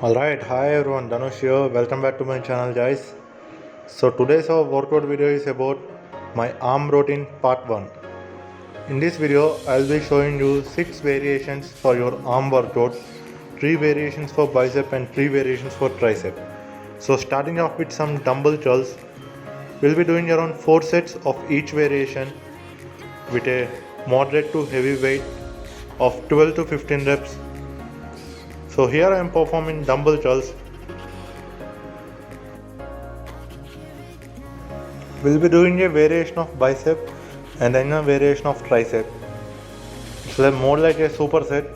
Alright, hi everyone, Dhanush here. Welcome back to my channel, guys. So today's our workout video is about my arm routine part 1. In this video, I'll be showing you 6 variations for your arm workout, 3 variations for bicep and 3 variations for tricep. So starting off with some dumbbell curls, we'll be doing around 4 sets of each variation with a moderate to heavy weight of 12 to 15 reps. So here I am performing dumbbell curls. We'll be doing a variation of bicep and then a variation of tricep. It's more like a superset.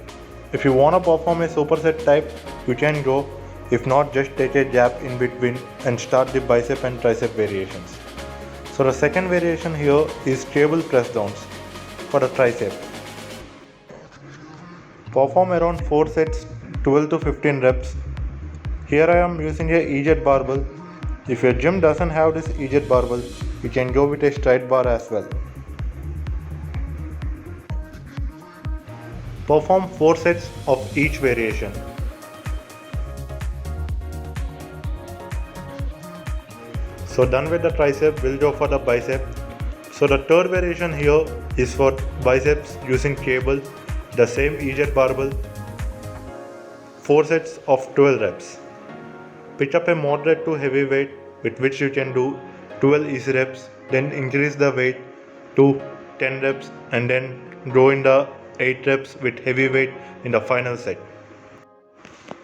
If you want to perform a superset type, you can go. If not, just take a gap in between and start the bicep and tricep variations. So the second variation here is cable press downs for the tricep. Perform around 4 sets, 12 to 15 reps. Here I am using a EZ barbell. If your gym doesn't have this EZ barbell, you can go with a straight bar as well. Perform 4 sets of each variation. So done with the tricep, we'll go for the bicep. So the third variation here is for biceps using cable, the same EZ barbell, 4 sets of 12 reps. Pick up a moderate to heavy weight with which you can do 12 easy reps, then increase the weight to 10 reps and then go in the 8 reps with heavy weight in the final set.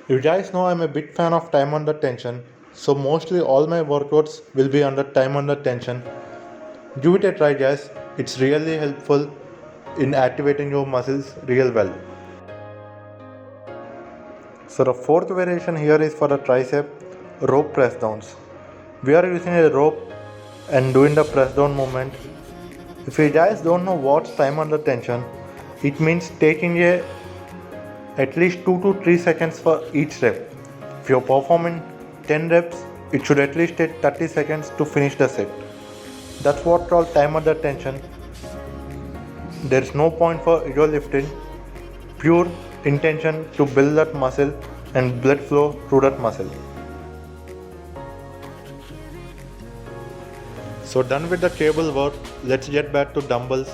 You guys know I'm a big fan of time under tension, so mostly all my workouts will be under time under tension. Give it a try, guys. It's really helpful in activating your muscles real well. So the fourth variation here is for the tricep, rope press downs. We are using a rope and doing the press down movement. If you guys don't know what's time under tension, it means taking at least 2 to 3 seconds for each rep. If you're performing 10 reps, it should at least take 30 seconds to finish the set. That's what's called time under tension. There's no point for ego lifting, pure intention to build that muscle and blood flow through that muscle. So done with the cable work, let's get back to dumbbells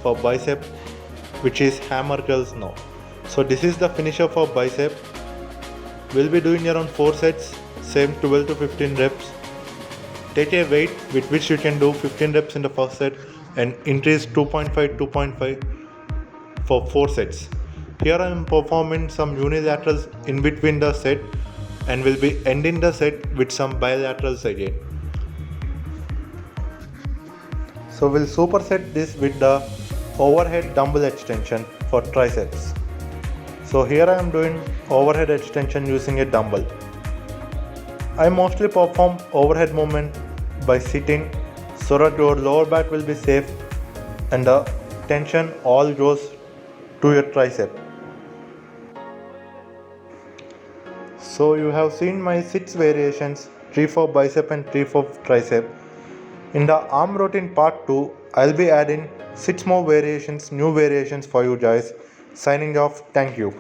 for bicep, which is hammer curls now. So this is the finisher for bicep. We'll be doing around 4 sets, same 12 to 15 reps. Take a weight with which you can do 15 reps in the first set and increase 2.5 for 4 sets. Here I am performing some unilaterals in between the set and will be ending the set with some bilaterals again. So we'll superset this with the overhead dumbbell extension for triceps. So here I am doing overhead extension using a dumbbell. I mostly perform overhead movement by sitting so that your lower back will be safe and the tension all goes to your tricep. So you have seen my 6 variations, 3 for bicep and 3 for tricep. In the arm routine part 2, I'll be adding 6 more variations, new variations for you guys. Signing off, thank you.